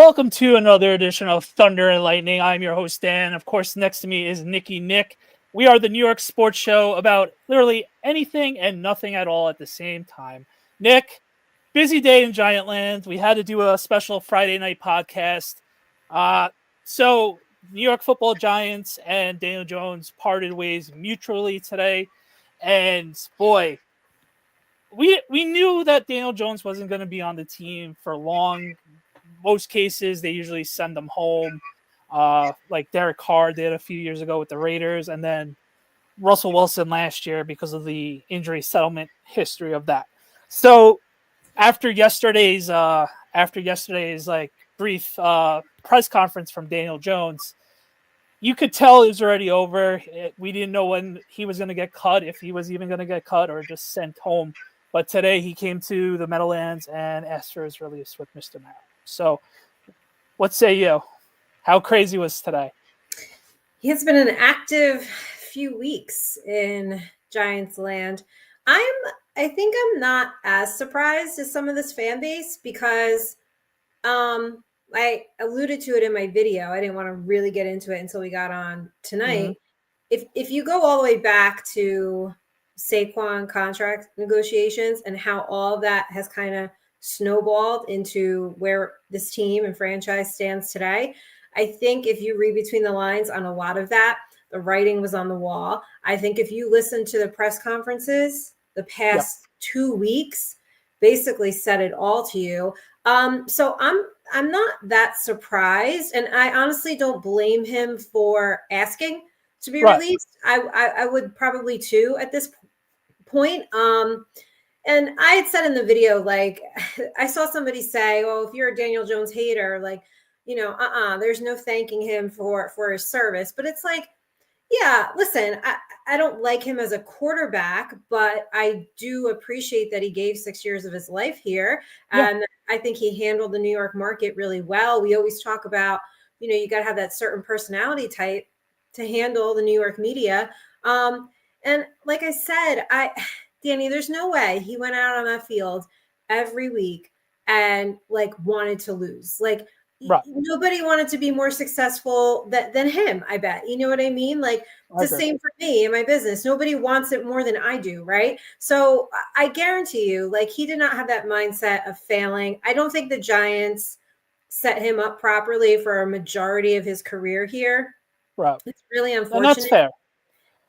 Welcome to another edition of Thunder and Lightning. I'm your host, Dan. Of course, next to me is Nikki Nick. We are the New York sports show about literally anything and nothing at all at the same time. Nick, busy day in Giantland. We had to do a special Friday night podcast. So New York Football Giants and Daniel Jones parted ways mutually today. And boy, we knew that Daniel Jones wasn't going to be on the team for long. Most cases, they usually send them home. Like Derek Carr did a few years ago with the Raiders, and then Russell Wilson last year because of the injury settlement history of that. So after yesterday's like brief press conference from Daniel Jones, you could tell it was already over. We didn't know when he was going to get cut, if he was even going to get cut or just sent home. But today he came to the Meadowlands and asked for his release with Mr. Merrill. So what say you? How crazy was today? It's been an active few weeks in Giants land. I think I'm not as surprised as some of this fan base because I alluded to it in my video. I didn't want to really get into it until we got on tonight. Mm-hmm. If you go all the way back to Saquon contract negotiations and how all that has kind of snowballed into where this team and franchise stands today, I think if you read between the lines on a lot of that, the writing was on the wall. I think if you listen to the press conferences the past 2 weeks, basically said it all to you. So I'm not that surprised, and I honestly don't blame him for asking to be released. I would probably too at this point. And I had said in the video, like, I saw somebody say, well, if you're a Daniel Jones hater, like, there's no thanking him for his service. But it's like, yeah, listen, I don't like him as a quarterback, but I do appreciate that he gave 6 years of his life here. And I think he handled the New York market really well. We always talk about, you got to have that certain personality type to handle the New York media. And like I said, Danny, there's no way he went out on that field every week and like wanted to lose. Like nobody wanted to be more successful than him, I bet. You know what I mean? Like the same for me in my business. Nobody wants it more than I do, right? So I guarantee you, like he did not have that mindset of failing. I don't think the Giants set him up properly for a majority of his career here. Right. It's really unfortunate. And that's fair.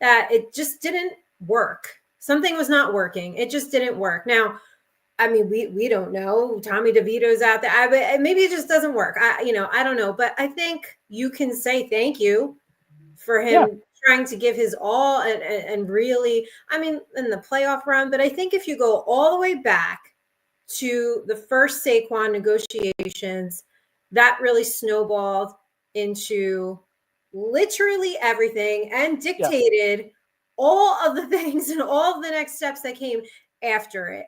That it just didn't work. Something was not working. It just didn't work. Now, I mean, we don't know. Tommy DeVito's out there. Maybe it just doesn't work. I don't know. But I think you can say thank you for him trying to give his all and really, I mean, in the playoff run. But I think if you go all the way back to the first Saquon negotiations, that really snowballed into literally everything and dictated all of the things and all of the next steps that came after it.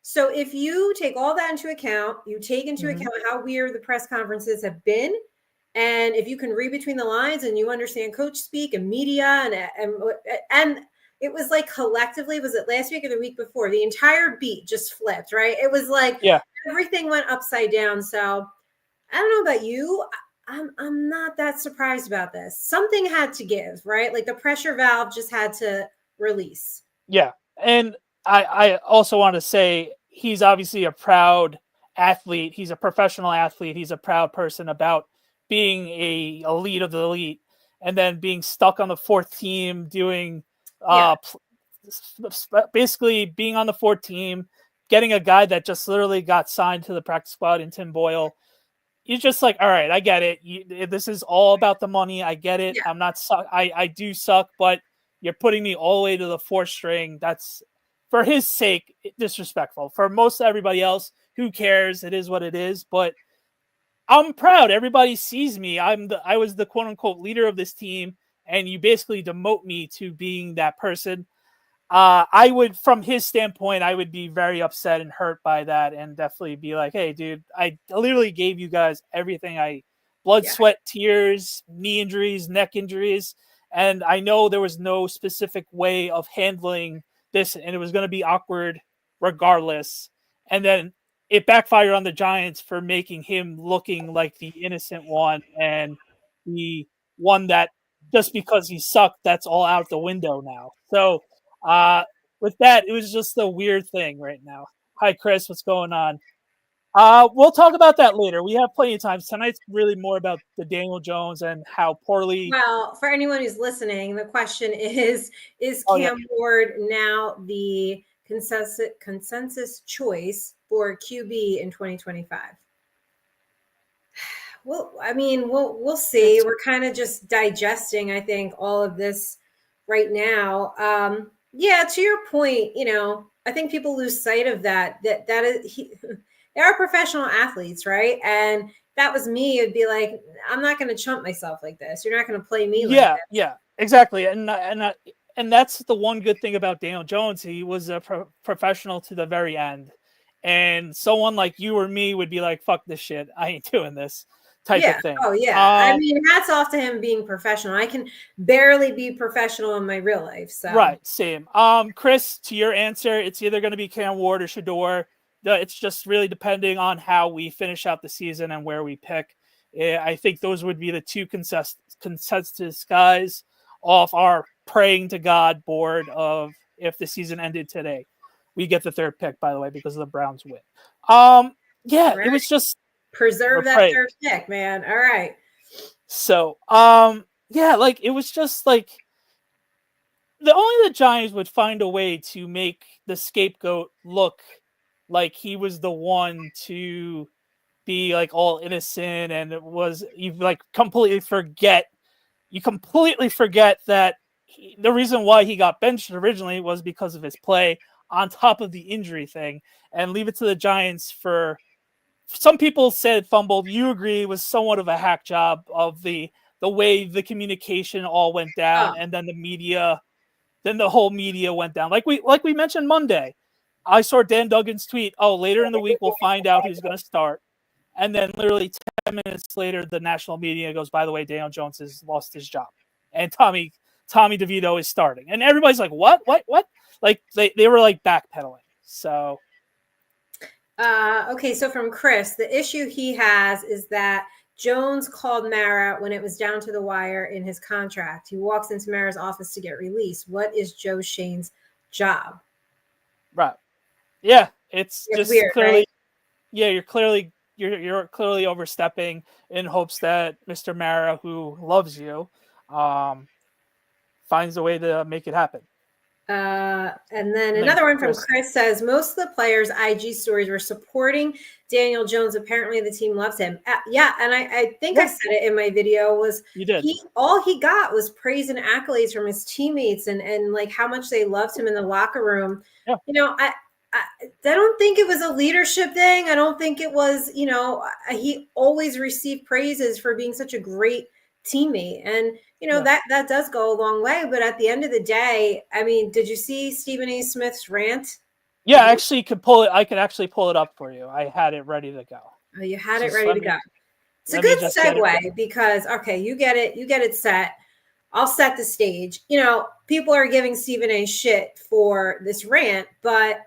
So if you take all that into account, you take into account how weird the press conferences have been, and if you can read between the lines and you understand coach speak and media and it was like collectively, was it last week or the week before? The entire beat just flipped, right? It was like everything went upside down. So I don't know about you. I'm not that surprised about this. Something had to give, right? Like the pressure valve just had to release. Yeah. And I also want to say he's obviously a proud athlete. He's a professional athlete. He's a proud person about being a elite of the elite and then being stuck on the fourth team doing basically being on the fourth team, getting a guy that just literally got signed to the practice squad in Tim Boyle. You're just like, all right, I get it. This is all about the money. I get it. I'm not I do suck, but you're putting me all the way to the fourth string. That's, for his sake, disrespectful. For most everybody else, who cares? It is what it is. But I'm proud. Everybody sees me. I was the quote unquote leader of this team, and you basically demote me to being that person. I would, from his standpoint, I would be very upset and hurt by that, and definitely be like, hey, dude, I literally gave you guys everything. Blood, sweat, tears, knee injuries, neck injuries. And I know there was no specific way of handling this, and it was going to be awkward regardless. And then it backfired on the Giants for making him looking like the innocent one and the one that just because he sucked, that's all out the window now. So with that, it was just a weird thing right now. Hi, Chris. What's going on? We'll talk about that later. We have plenty of time. Tonight's really more about the Daniel Jones and how poorly. Well, for anyone who's listening, the question is Oh, yeah. Cam Ward now the consensus choice for QB in 2025? Well, I mean, we'll see. We're kind of just digesting, I think, all of this right now. Yeah, to your point, I think people lose sight of that is they are professional athletes, right? And that was me. It'd be like, I'm not going to chump myself like this. You're not going to play me like this. Yeah, exactly. And that's the one good thing about Daniel Jones. He was a professional to the very end. And someone like you or me would be like, "Fuck this shit. I ain't doing this." Type Yeah. of thing. Oh, yeah. I mean, hats off to him being professional. I can barely be professional in my real life. So right, same. Chris, to your answer, it's either going to be Cam Ward or Shador. It's just really depending on how we finish out the season and where we pick. I think those would be the two consensus guys off our praying to God board of if the season ended today. We get the third pick, by the way, because the Browns win. Yeah, right. It was just preserve that third pick, man. All right. So, yeah, like it was just like the Giants would find a way to make the scapegoat look like he was the one to be like all innocent, and it was you completely forget that the reason why he got benched originally was because of his play on top of the injury thing, and leave it to the Giants for some people said fumbled. You agree it was somewhat of a hack job of the way the communication all went down, and then the whole media went down. Like we mentioned Monday, I saw Dan Duggan's tweet. Oh, later in the week we'll find out who's going to start, and then literally 10 minutes later, the national media goes, by the way, Daniel Jones has lost his job, and Tommy DeVito is starting, and everybody's like, what? Like they were like backpedaling. So. Okay, so from Chris, the issue he has is that Jones called Mara when it was down to the wire in his contract. He walks into Mara's office to get released. What is Joe Shane's job? Right. Yeah, it's just weird, clearly. Right? Yeah, you're clearly overstepping in hopes that Mr. Mara, who loves you, finds a way to make it happen. And then another one from Chris says most of the players' IG stories were supporting Daniel Jones. Apparently, the team loves him. Yeah, and I think I said it in my video. Was you did? All he got was praise and accolades from his teammates and like how much they loved him in the locker room. Yeah. I don't think it was a leadership thing. I don't think it was. He always received praises for being such a great teammate, and that does go a long way. But at the end of the day, I mean, did you see Stephen A. Smith's rant? Yeah, I actually could pull it. I could actually pull it up for you. I had it ready to go. Oh, you had it ready to go. It's a good segue because you get it set. I'll set the stage. People are giving Stephen A. shit for this rant, but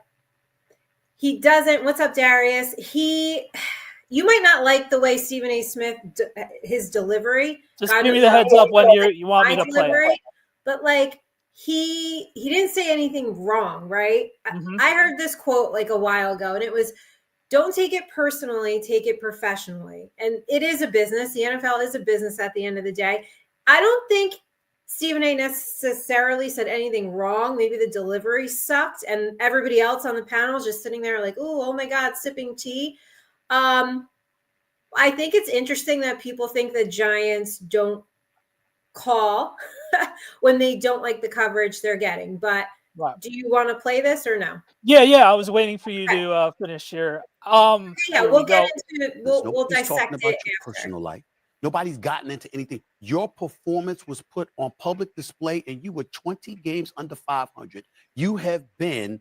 he doesn't. What's up, Darius? You might not like the way Stephen A. Smith, his delivery. Just give me the heads up when you want me to play it. But he didn't say anything wrong, right? Mm-hmm. I heard this quote a while ago, and it was, "Don't take it personally, take it professionally." And it is a business. The NFL is a business at the end of the day. I don't think Stephen A. necessarily said anything wrong. Maybe the delivery sucked, and everybody else on the panel is just sitting there like, oh my God, sipping tea. I think it's interesting that people think the Giants don't call when they don't like the coverage they're getting. But do you want to play this or no? Yeah. I was waiting for you to finish here. We'll get into it. We'll dissect talking about your personal life. Nobody's gotten into anything. Your performance was put on public display, and you were 20 games under 500. You have been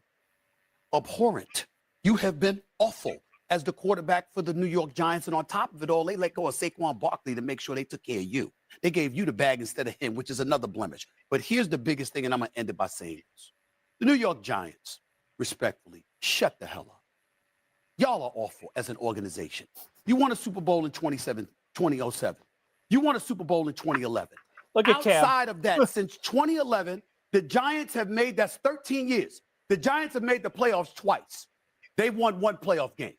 abhorrent. You have been awful as the quarterback for the New York Giants. And on top of it all, they let go of Saquon Barkley to make sure they took care of you. They gave you the bag instead of him, which is another blemish. But here's the biggest thing, and I'm going to end it by saying this. The New York Giants, respectfully, shut the hell up. Y'all are awful as an organization. You won a Super Bowl in 2007. You won a Super Bowl in 2011. Look at Cam. Outside of that, since 2011, the Giants have made, that's 13 years. The Giants have made the playoffs twice. They won one playoff game.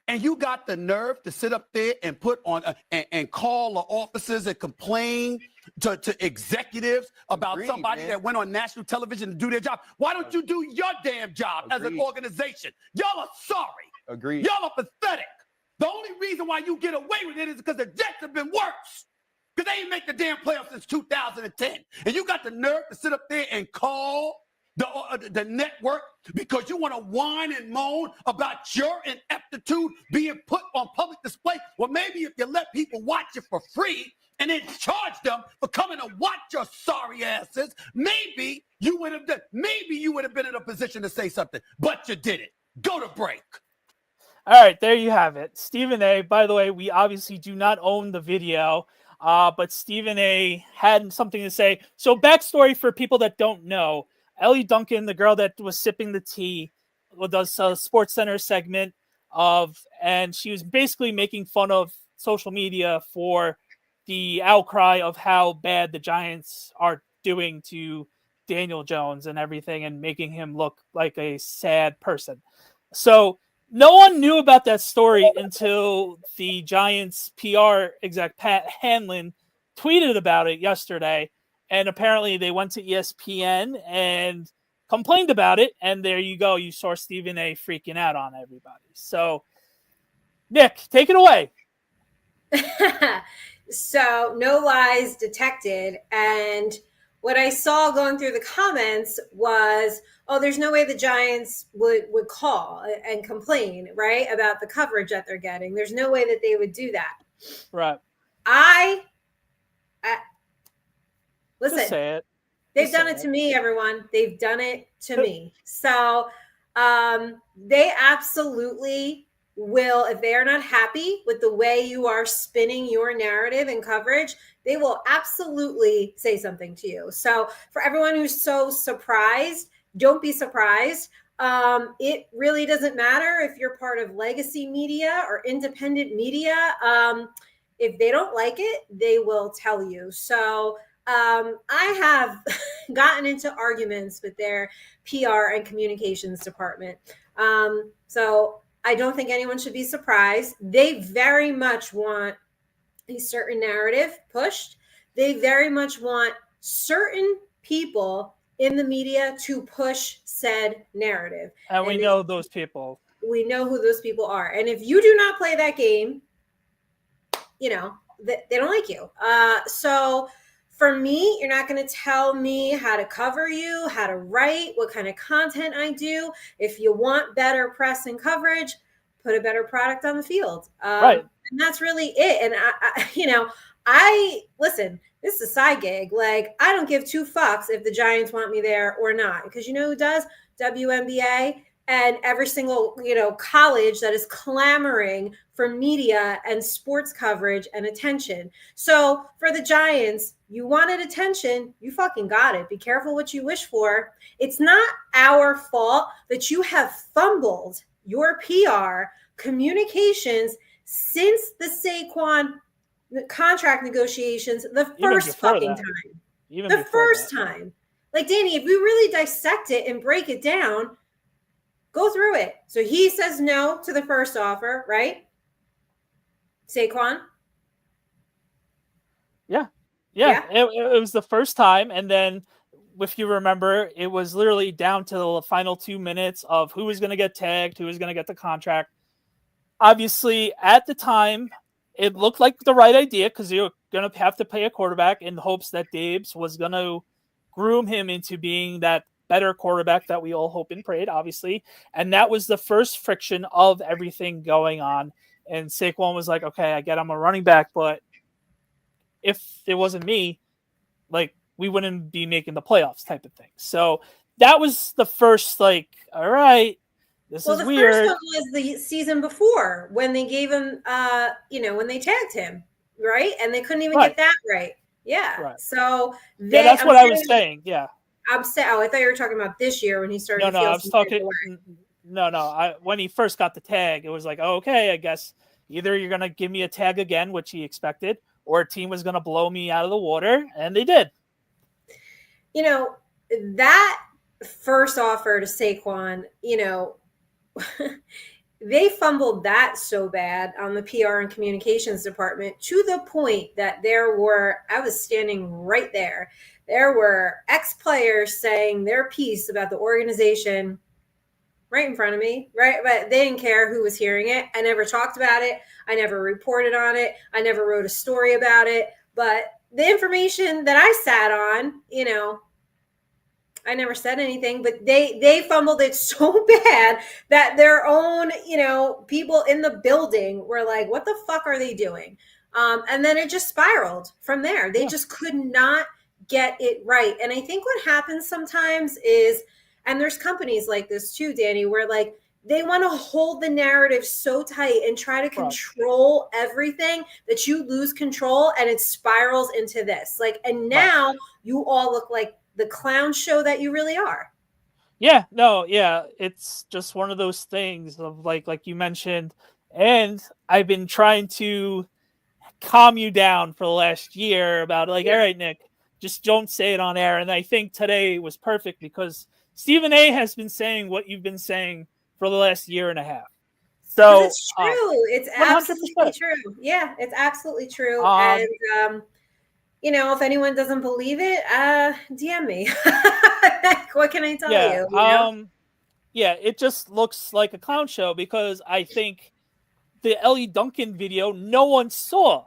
And you got the nerve to sit up there and put on and call the officers and complain to executives about somebody that went on national television to do their job. Why don't you do your damn job as an organization? Y'all are sorry. Agreed. Y'all are pathetic. The only reason why you get away with it is because the Jets have been worse. Because they ain't make the damn playoffs since 2010. And you got the nerve to sit up there and call the network because you want to whine and moan about your ineptitude being put on public display. Well, maybe if you let people watch it for free and then charge them for coming to watch your sorry asses, maybe you would have been in a position to say something, but you didn't. Go to break. All right, there you have it. Stephen A. By the way, we obviously do not own the video, but Stephen A. had something to say. So backstory for people that don't know, Ellie Duncan, the girl that was sipping the tea, does a Sports Center segment and she was basically making fun of social media for the outcry of how bad the Giants are doing to Daniel Jones and everything and making him look like a sad person. So no one knew about that story until the Giants PR exec, Pat Hanlon, tweeted about it yesterday. And apparently they went to ESPN and complained about it. And there you go. You saw Stephen A. freaking out on everybody. So, Nick, take it away. So, no lies detected. And what I saw going through the comments was, oh, there's no way the Giants would call and complain, right, about the coverage that they're getting. There's no way that they would do that. Right. Listen, just say it. They've done it to me, everyone. They've done it to me. So they absolutely will, if they are not happy with the way you are spinning your narrative and coverage, they will absolutely say something to you. So for everyone who's so surprised, don't be surprised. It really doesn't matter if you're part of legacy media or independent media. If they don't like it, they will tell you. So I have gotten into arguments with their PR and communications department. So I don't think anyone should be surprised. They very much want a certain narrative pushed. They very much want certain people in the media to push said narrative. And we know those people. We know who those people are. And if you do not play that game, you know, they don't like you. So for me, you're not going to tell me how to cover you, how to write, what kind of content I do. If you want better press and coverage, put a better product on the field. Right. And that's really it. And I listen, this is a side gig. Like, I don't give two fucks if the Giants want me there or not. Because you know who does? WNBA and every single, college that is clamoring for media and sports coverage and attention. So for the Giants, you wanted attention, you fucking got it. Be careful what you wish for. It's not our fault that you have fumbled your PR communications since the Saquon contract negotiations the first fucking time. The first time. Like, Danny, if we really dissect it and break it down, go through it. So he says no to the first offer, right? Saquon? Yeah. It was the first time. And then, if you remember, it was literally down to the final 2 minutes of who was going to get tagged, who was going to get the contract. Obviously, at the time, it looked like the right idea because you're going to have to pay a quarterback in hopes that Dabes was going to groom him into being that better quarterback that we all hope and prayed, obviously. And that was the first friction of everything going on. And Saquon was like, okay, I get I'm a running back, but if it wasn't me, like, we wouldn't be making the playoffs type of thing. So that was the first, like, all right, this is weird. Well, the first one was the season before when they gave him, when they tagged him, right? And they couldn't even get that right. Yeah. Right. So that's what I was saying. Yeah. I thought you were talking about this year when he started. No, I was talking. No. When he first got the tag, it was like, oh, okay, I guess either you're gonna give me a tag again, which he expected, or a team was gonna blow me out of the water, and they did. You know, that first offer to Saquon, they fumbled that so bad on the PR and communications department to the point that I was standing right there. There were ex-players saying their piece about the organization right in front of me, right? But they didn't care who was hearing it. I never talked about it. I never reported on it. I never wrote a story about it. But the information that I sat on, I never said anything, but they fumbled it so bad that their own, people in the building were like, what the fuck are they doing? And then it just spiraled from there. They just could not get it right. And I think what happens sometimes is, and there's companies like this too, Danny, where like they want to hold the narrative so tight and try to control everything that you lose control and it spirals into this. Like, and now you all look like the clown show that you really are. Yeah, no, yeah. It's just one of those things of like you mentioned, and I've been trying to calm you down for the last year about like, all right, Nick, just don't say it on air. And I think today was perfect because Stephen A has been saying what you've been saying for the last year and a half. So it's true. It's 100%. Absolutely true. Yeah, it's absolutely true. And if anyone doesn't believe it, DM me. What can I tell you? Yeah, it just looks like a clown show because I think the Ellie Duncan video, no one saw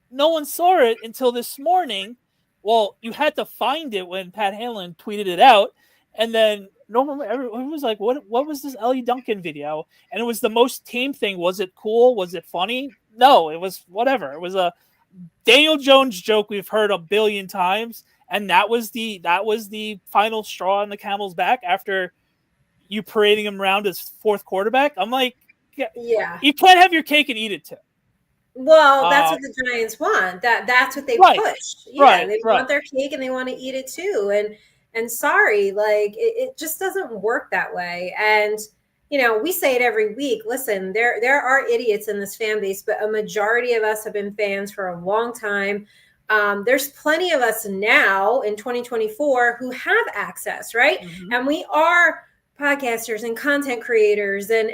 it until this morning. Well, you had to find it when Pat Hanlon tweeted it out, and then everyone was like, "What was this Ellie Duncan video?" And it was the most tame thing. Was it cool? Was it funny? No, it was whatever. It was a Daniel Jones joke we've heard a billion times, and that was the final straw on the camel's back after you parading him around as fourth quarterback. I'm like, yeah, you can't have your cake and eat it too. Well, that's what the Giants want. That's what they push. Yeah, they want their cake and they want to eat it too. And sorry, like it just doesn't work that way. And we say it every week. Listen, there are idiots in this fan base, but a majority of us have been fans for a long time. There's plenty of us now in 2024 who have access, right? Mm-hmm. And we are podcasters and content creators, and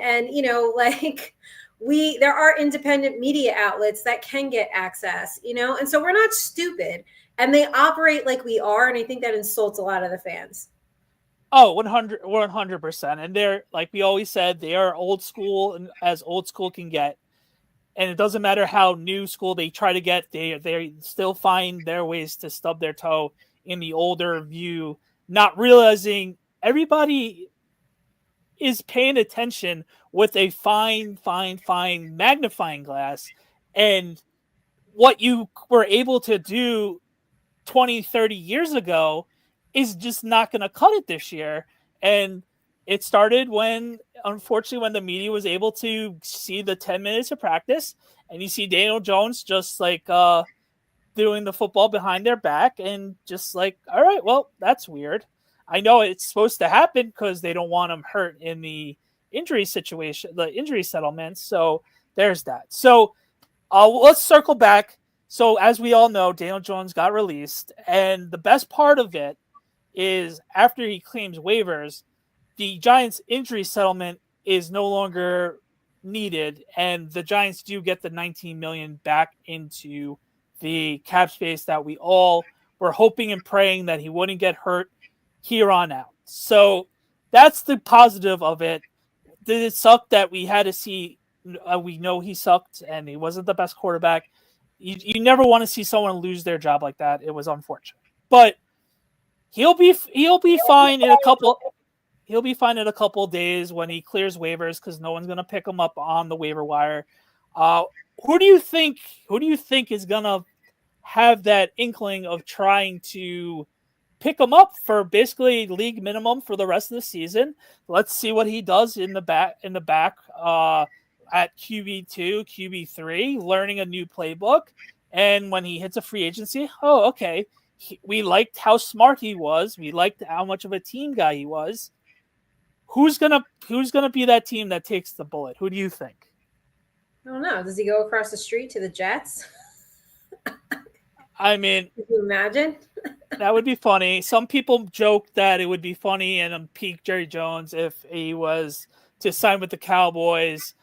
there are independent media outlets that can get access, and so we're not stupid, and they operate like we are, and I think that insults a lot of the fans. Oh, 100%. And they're, like we always said, they are old school, and as old school can get. And it doesn't matter how new school they try to get, they still find their ways to stub their toe in the older view, not realizing everybody is paying attention with a fine magnifying glass. And what you were able to do 20, 30 years ago is just not going to cut it this year. And it started unfortunately, when the media was able to see the 10 minutes of practice, and you see Daniel Jones just like doing the football behind their back, and just like, all right, well, that's weird. I know it's supposed to happen because they don't want him hurt in the injury situation, the injury settlement. So there's that. So let's circle back. So as we all know, Daniel Jones got released, and the best part of it is after he claims waivers, the Giants injury settlement is no longer needed, and the Giants do get the $19 million back into the cap space that we all were hoping and praying that he wouldn't get hurt here on out. So that's the positive of it. Did it suck that we had to see? We know he sucked and he wasn't the best quarterback. You never want to see someone lose their job like that. It was unfortunate, but he'll be fine in a couple. He'll be fine in a couple of days when he clears waivers, because no one's going to pick him up on the waiver wire. Who do you think is going to have that inkling of trying to pick him up for basically league minimum for the rest of the season? Let's see what he does in the back at QB2, QB3, learning a new playbook. And when he hits a free agency, okay, we liked how smart he was. We liked how much of a team guy he was. Who's gonna be that team that takes the bullet? Who do you think? I don't know. Does he go across the street to the Jets? I mean, Can you imagine? that would be funny. Some people joke that it would be funny and peak Jerry Jones if he was to sign with the Cowboys,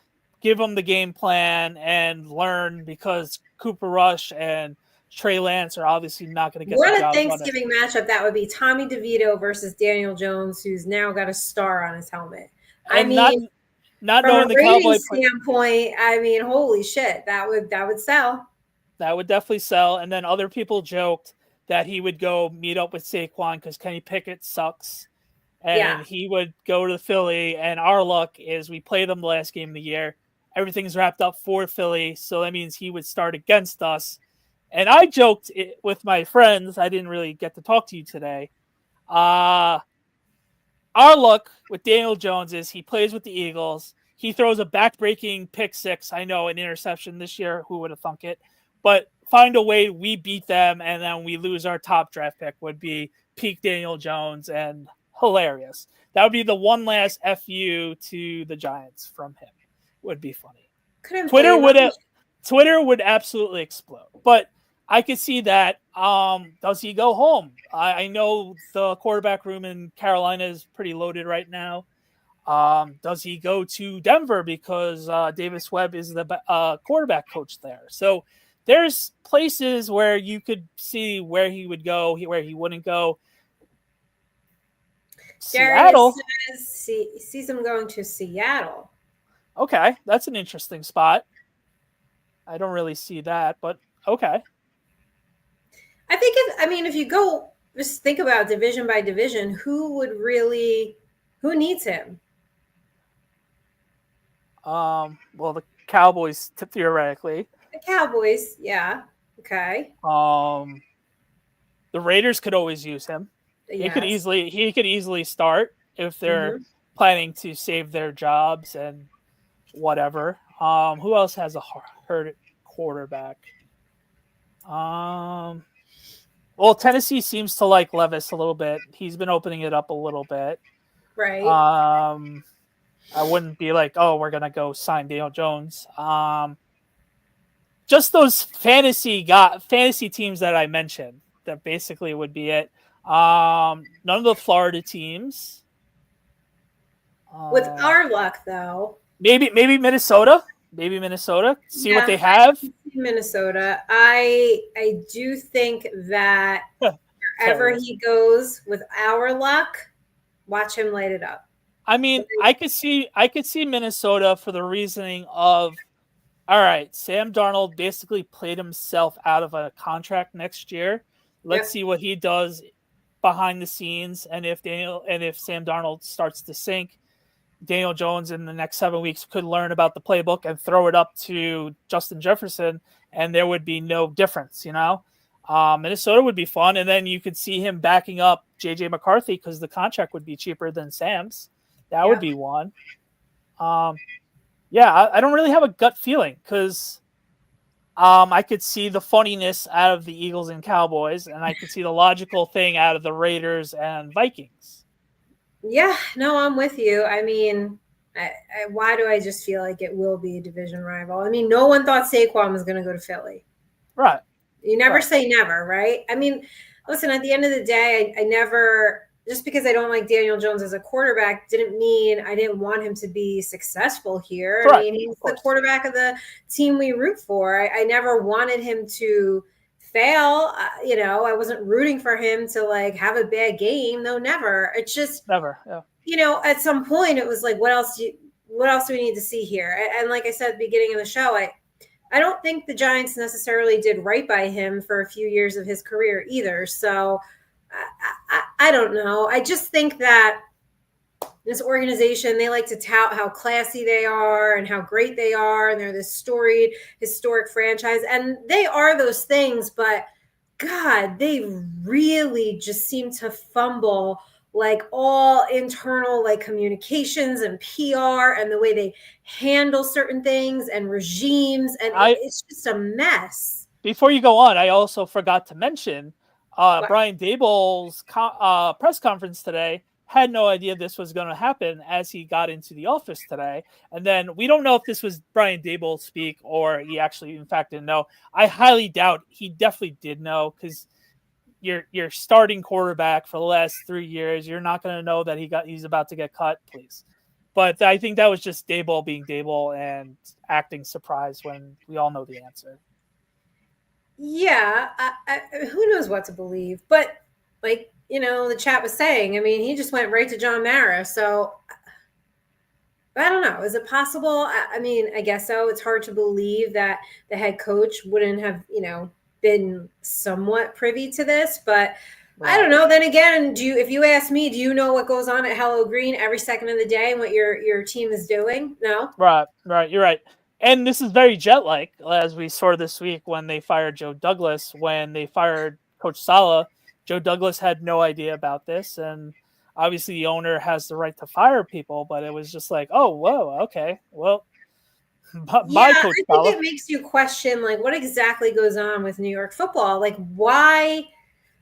give him the game plan, and learn, because Cooper Rush and Trey Lance are obviously not going to get What the a job done. Thanksgiving matchup that would be. Tommy DeVito versus Daniel Jones, who's now got a star on his helmet. I And mean, not from knowing a the rating Cowboy standpoint, I mean, holy shit, that would sell. that would definitely sell. And then other people joked that he would go meet up with Saquon because Kenny Pickett sucks. And he would go to Philly. And our luck is we played them the last game of the year. Everything's wrapped up for Philly. So that means he would start against us. And I joked with my friends. I didn't really get to talk to you today. Our luck with Daniel Jones is he plays with the Eagles. He throws a back-breaking pick six. I know, an interception this year. Who would have thunk it? But find a way we beat them and then we lose our top draft pick would be peak Daniel Jones, and hilarious. That would be the one last FU to the Giants from him. Would be funny. Twitter would absolutely explode. But I could see that. Does he go home? I know the quarterback room in Carolina is pretty loaded right now. Does he go to Denver because Davis Webb is the quarterback coach there? So there's places where you could see where he would go, where he wouldn't go. Seattle sees him going to Seattle. Okay, that's an interesting spot. I don't really see that, but okay. I think if you go just think about division by division, who needs him? Well, the Cowboys theoretically. The Cowboys, yeah. Okay. The Raiders could always use him. Yes. He could easily start if they're planning to save their jobs and whatever. Who else has a hurt quarterback? Well, Tennessee seems to like Levis a little bit. He's been opening it up a little bit. Right. I wouldn't be like, oh, we're gonna go sign Daniel Jones. Just those fantasy teams that I mentioned. That basically would be it. None of the Florida teams. With our luck, though. Maybe Minnesota. See what they have. Minnesota. I do think that wherever he goes with our luck, watch him light it up. I mean, I could see Minnesota for the reasoning of, all right, Sam Darnold basically played himself out of a contract next year. Let's see what he does behind the scenes, and if Sam Darnold starts to sink, Daniel Jones in the next 7 weeks could learn about the playbook and throw it up to Justin Jefferson, and there would be no difference, Minnesota would be fun, and then you could see him backing up J.J. McCarthy because the contract would be cheaper than Sam's. That would be one. I don't really have a gut feeling because I could see the funniness out of the Eagles and Cowboys, and I could see the logical thing out of the Raiders and Vikings. Yeah, no, I'm with you. I mean, why do I just feel like it will be a division rival? I mean, no one thought Saquon was going to go to Philly. Right. You never say never, right? I mean, listen, at the end of the day, I never, just because I don't like Daniel Jones as a quarterback didn't mean I didn't want him to be successful here. Right. I mean, he's the quarterback of the team we root for. I never wanted him to fail. I wasn't rooting for him to have a bad game. No, never. It's just never. Yeah. At some point it was like, what else do we need to see here? And like I said at the beginning of the show, I don't think the Giants necessarily did right by him for a few years of his career either. So I don't know. I just think that this organization, they like to tout how classy they are and how great they are. And they're this storied, historic franchise. And they are those things, but God, they really just seem to fumble all internal communications and PR and the way they handle certain things and regimes. And it's just a mess. Before you go on, I also forgot to mention Brian Daboll's press conference today had no idea this was going to happen as he got into the office today. And then we don't know if this was Brian Daboll speak or he actually, in fact, didn't know. I highly doubt he definitely did know, because you're starting quarterback for the last 3 years. You're not going to know that he's about to get cut, please. But I think that was just Daboll being Daboll and acting surprised when we all know the answer. Yeah, who knows what to believe? But like, the chat was saying, I mean, he just went right to John Mara. So I don't know. Is it possible? I mean, I guess so. It's hard to believe that the head coach wouldn't have, been somewhat privy to this, but I don't know. Then again, if you ask me, do you know what goes on at Hello Green every second of the day and what your team is doing? No. Right. You're right. And this is very jet-like, as we saw this week when they fired Joe Douglas. When they fired Coach Saleh, Joe Douglas had no idea about this, and obviously the owner has the right to fire people, but it was just like, oh, whoa, okay, well, Yeah, Coach I Saleh. think it makes you question, like, what exactly goes on with New York football? Like, why?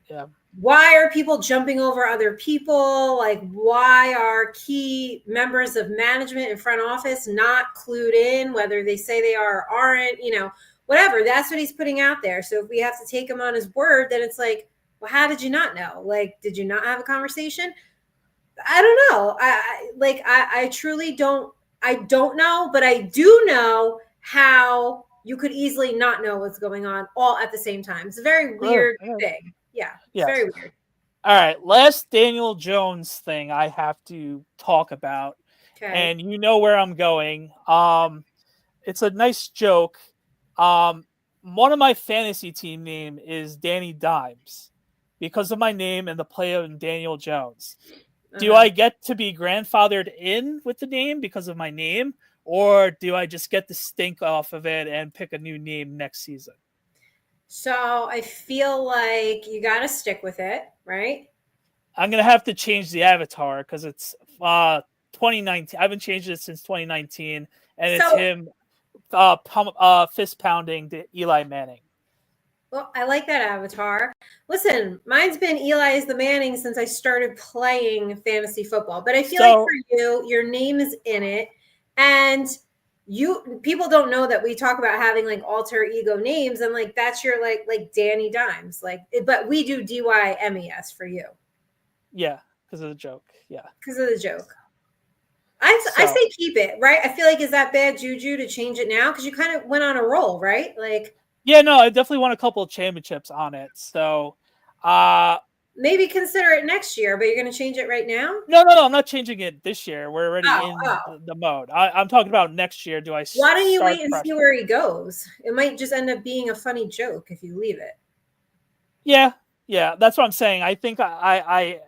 Yeah. Why are people jumping over other people? Like, why are key members of management and front office not clued in, whether they say they are or aren't, whatever. That's what he's putting out there. So if we have to take him on his word, then it's like, well, how did you not know? Like, did you not have a conversation? I don't know. I truly don't. I don't know, but I do know how you could easily not know what's going on all at the same time. It's a very weird thing. Yeah, it's very weird. All right, last Daniel Jones thing I have to talk about, and you know where I'm going. It's a nice joke. One of my fantasy team name is Danny Dimes because of my name and the play of Daniel Jones. Do I get to be grandfathered in with the name because of my name, or do I just get the stink off of it and pick a new name next season? So I feel like you got to stick with it, right? I'm going to have to change the avatar because it's 2019. I haven't changed it since 2019, and it's him fist pounding to Eli Manning. Well, I like that avatar. Listen, mine's been Eli is the Manning since I started playing fantasy football. But I feel like for you, your name is in it. And people don't know that we talk about having like alter ego names, and like that's your like Danny Dimes. But we do DYMES for you. Yeah, because of the joke. Yeah. Because of the joke. I say keep it, right? I feel like, is that bad juju to change it now? Because you kind of went on a roll, right? Like, yeah, no, I definitely won a couple of championships on it. So maybe consider it next year, but you're going to change it right now? No, I'm not changing it this year. We're already in the mode. I'm talking about next year. Why don't you wait and see where he goes? It might just end up being a funny joke if you leave it. Yeah, that's what I'm saying. I think I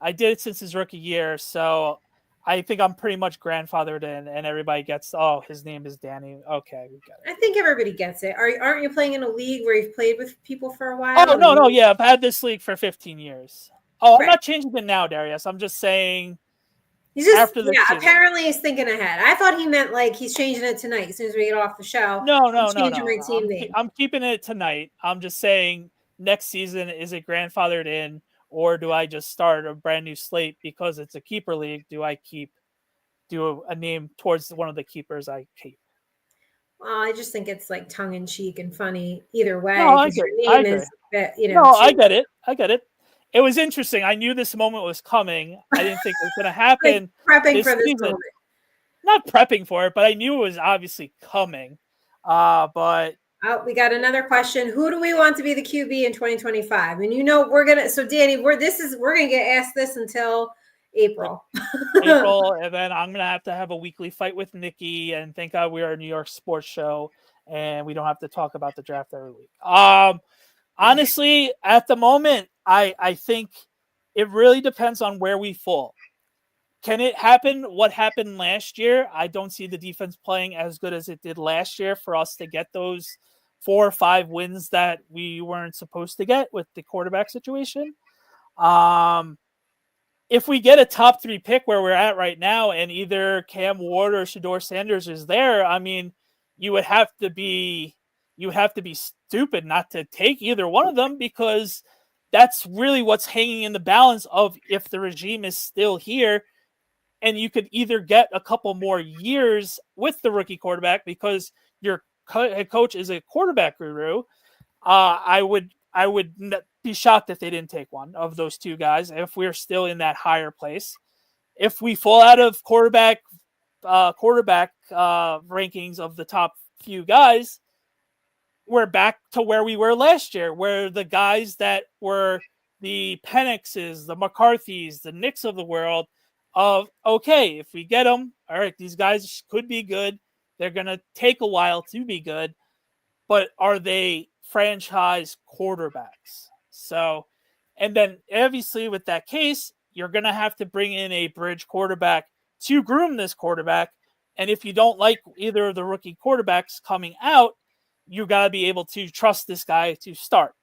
did it since his rookie year, so I think I'm pretty much grandfathered in, and everybody gets, his name is Danny. Okay, we got it. I think everybody gets it. Aren't you playing in a league where you've played with people for a while? Oh, no, yeah. I've had this league for 15 years. Oh, I'm not changing it now, Darius. I'm just saying he's just, after the season. Apparently he's thinking ahead. I thought he meant like he's changing it tonight as soon as we get off the show. No. I'm keeping it tonight. I'm just saying next season, is it grandfathered in? Or do I just start a brand new slate because it's a keeper league? Do I do a name towards one of the keepers I keep? Well, I just think it's like tongue in cheek and funny either way. No, I agree. I get it. It was interesting. I knew this moment was coming. I didn't think it was going to happen. Prepping for this moment. Not prepping for it, but I knew it was obviously coming. But we got another question. Who do we want to be the QB in 2025? And Danny, we're gonna get asked this until April. And then I'm gonna have a weekly fight with Nikki, and thank God we are a New York sports show and we don't have to talk about the draft every week. Honestly, at the moment, I think it really depends on where we fall. Can it happen? What happened last year? I don't see the defense playing as good as it did last year for us to get those 4 or 5 wins that we weren't supposed to get with the quarterback situation. If we get a top 3 pick where we're at right now, and either Cam Ward or Shedeur Sanders is there, I mean, you have to be stupid not to take either one of them, because that's really what's hanging in the balance of if the regime is still here, and you could either get a couple more years with the rookie quarterback because your head coach is a quarterback guru. I would be shocked if they didn't take one of those two guys if we're still in that higher place. If we fall out of quarterback rankings of the top few guys, we're back to where we were last year, where the guys that were the Penixes, the McCarthys, the Knicks of the world, of okay, if we get them, all right, these guys could be good. They're going to take a while to be good, but are they franchise quarterbacks? So, and then obviously with that case, you're going to have to bring in a bridge quarterback to groom this quarterback. And if you don't like either of the rookie quarterbacks coming out, you got to be able to trust this guy to start.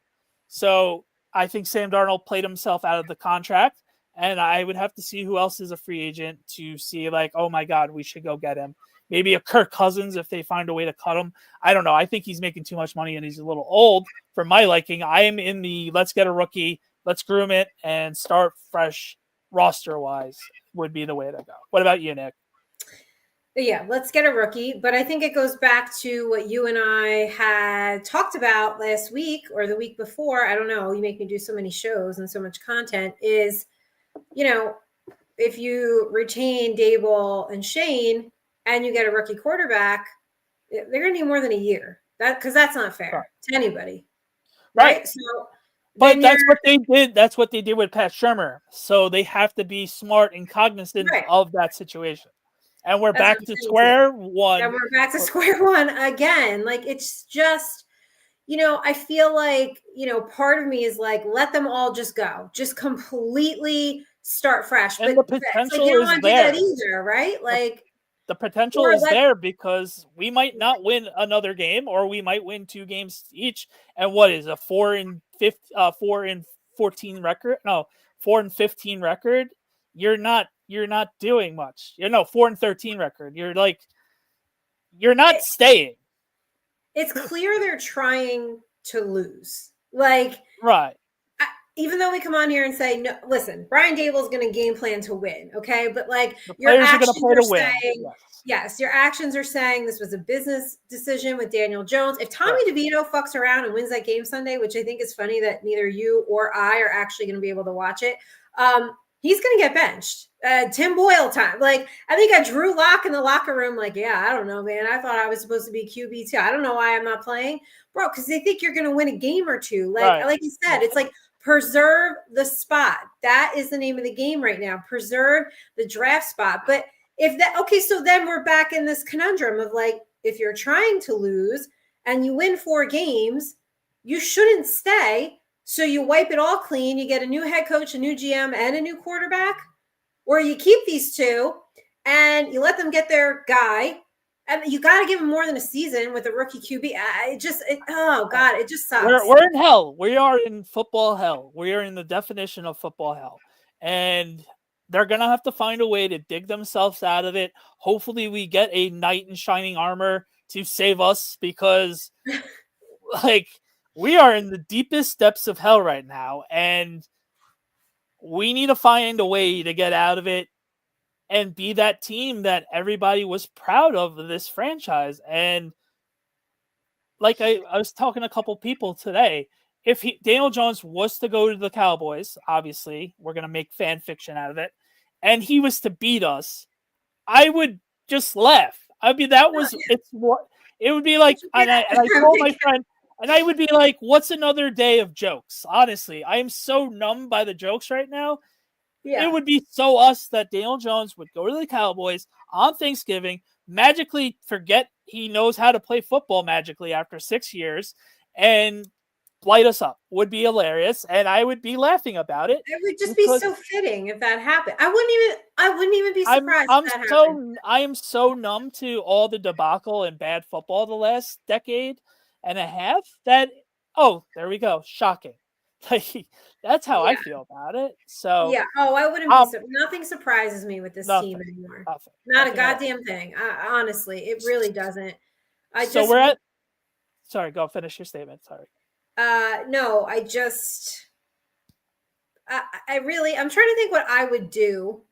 So I think Sam Darnold played himself out of the contract, and I would have to see who else is a free agent to see like, oh my God, we should go get him. Maybe a Kirk Cousins if they find a way to cut him. I don't know. I think he's making too much money and he's a little old for my liking. I am in the let's get a rookie, let's groom it, and start fresh roster-wise would be the way to go. What about you, Nick? Yeah, let's get a rookie. But I think it goes back to what you and I had talked about last week or the week before. I don't know. You make me do so many shows and so much content is, if you retain Dable and Shane and you get a rookie quarterback, they're going to need more than a year. Because that's not fair to anybody. Right. So, but that's what they did. That's what they did with Pat Shurmur. So they have to be smart and cognizant of that situation. And we're back to square one. And we're back to square one again. Like, it's just, I feel like, part of me is like, let them all just go. Just completely start fresh. And but the potential you don't is want to do there. that either, right? Like, the potential is there because we might not win another game, or we might win 2 games each. And what is a 4-14 record? No, 4-15 record. You're not doing much. 4-13 record. You're not staying. It's clear they're trying to lose. Like, right. Even though we come on here and say, no, listen, Brian Dable's going to game plan to win. Okay. But like your actions are saying, yes, your actions are saying this was a business decision with Daniel Jones. If Tommy DeVito fucks around and wins that game Sunday, which I think is funny that neither you or I are actually going to be able to watch it. He's going to get benched. Tim Boyle time. Like, I think I Drew Lock in the locker room. Like, yeah, I don't know, man. I thought I was supposed to be QB too. I don't know why I'm not playing, bro. Because they think you're going to win a game or two. Like you said, it's like preserve the spot. That is the name of the game right now. Preserve the draft spot. But so then we're back in this conundrum of like, if you're trying to lose and you win 4 games, you shouldn't stay. So you wipe it all clean. You get a new head coach, a new GM, and a new quarterback, or you keep these 2 and you let them get their guy. And you got to give them more than a season with a rookie QB. It just sucks. We're in hell. We are in football hell. We are in the definition of football hell. And they're going to have to find a way to dig themselves out of it. Hopefully we get a knight in shining armor to save us because we are in the deepest depths of hell right now. And we need to find a way to get out of it and be that team that everybody was proud of this franchise. And like I was talking to a couple people today, if Daniel Jones was to go to the Cowboys, obviously we're going to make fan fiction out of it, and he was to beat us, I would just laugh. It would be like, and I told my friend, and I would be like, what's another day of jokes? Honestly, I am so numb by the jokes right now. Yeah. It would be so us that Daniel Jones would go to the Cowboys on Thanksgiving, magically forget he knows how to play football magically after 6 years, and light us up. Would be hilarious, and I would be laughing about it. It would just be so fitting if that happened. I wouldn't even be surprised if that happened. I am so numb to all the debacle and bad football the last decade and a half that, there we go. Shocking. That's how I feel about it. So I wouldn't be. Nothing surprises me with this team anymore. Not a goddamn thing. Honestly, it really doesn't. Sorry, go finish your statement. Sorry. No, I just I'm trying to think what I would do.